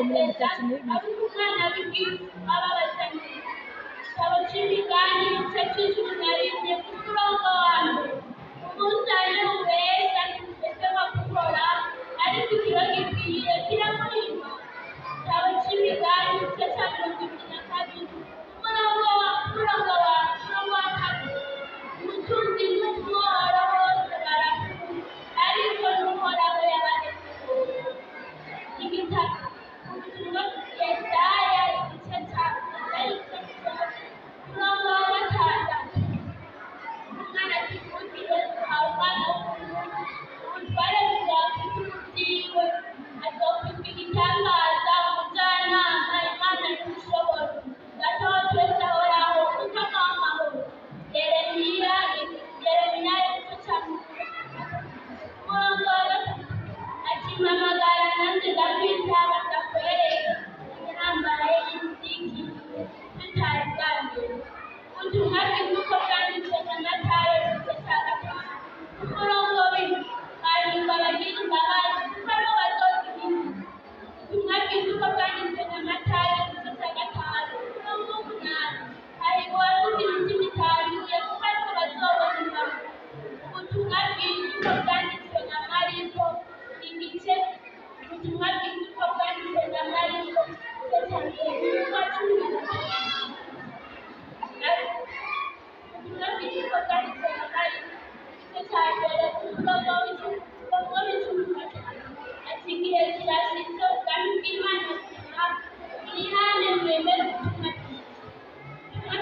kunezeza abo umwana w'igihugu ababazanye igitabo cy'imigani igice cy'ijuru na rimwe ku murongo wa mbere umunzani ubeshya ndetse bakukora ariko ikiro gikwiye kiramuhima igitabo cy'imigani igice cya 22 umurongo wa kabiri umutunzi n'umworo bose barakunda ariko n'uhoraho yabaretse igitabo ubutumwa Yesaya igice cya umurongo wa gatandatu umwana akivugire umwana w'umuntu ubutware buzafite ubutiwe azokwitwa igitangaza umujyanama imana n'ubushobozi data wa twese ahoraho mukama w'amahoro Yeremiya igice cya umurongo wa gatatu ati mpamagara nanjye ndakwitaba ndakwereka intambara y'inziki tutari bwambere ubutumwa bw'uko bwanditswe na Matayo igice cya gatanu umurongo w'indwi hanyuma bagira imbabazi kuko aribo bazozigira ubutumwa bw'uko bwanditswe na Matayo igice cya gatanu umurongo w'umunani hariho abavuga imitima itanduye kuko aribo bazobona imbabazi ubutumwa bw'uko bwanditswe na Mariko igice ubutumwa bw'uko bwanditswe na Mariko igice cya mbere umurongo wa 15 ubutumwa bw'uko bwanditswe na Mariko igice cya mbere umurongo wa 15 ati igihe kirashize ubwami bw'Imana mwihane mwemere ubutumwa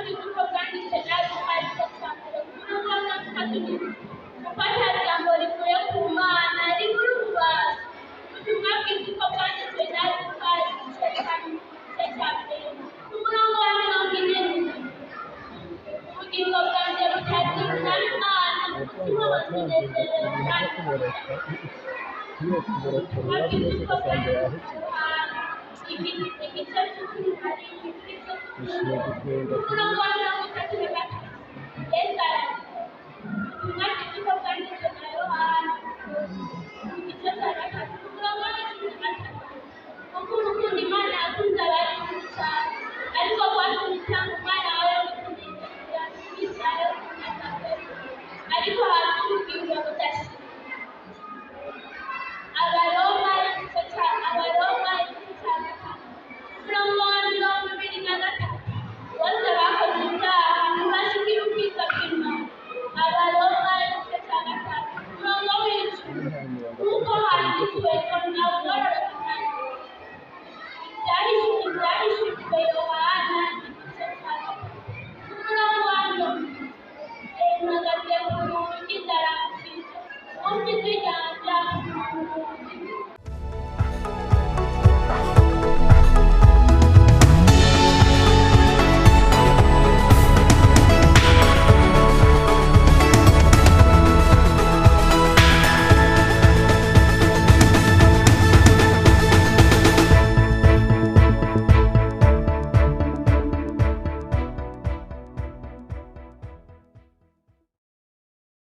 bw'uko bwanditswe na Mariko cya mbere umurongo wa 16 kuko nta jambo rivuye ku Mana ribura ububasha ubutumwa bw'uko bwanditswe na Luka igice cya mbere umurongo wa 40 ubugingo bwanjye butazimira Imana umutima wazinezerewe kandi ubutumwa bw'uko bwanditswe igice cy'ijuru hari umurongo wa 33 Yesu ubutumwa bw'uko bwanditswe na Yohana igice cya gatatu umurongo wa 13 kuko urukundo Imana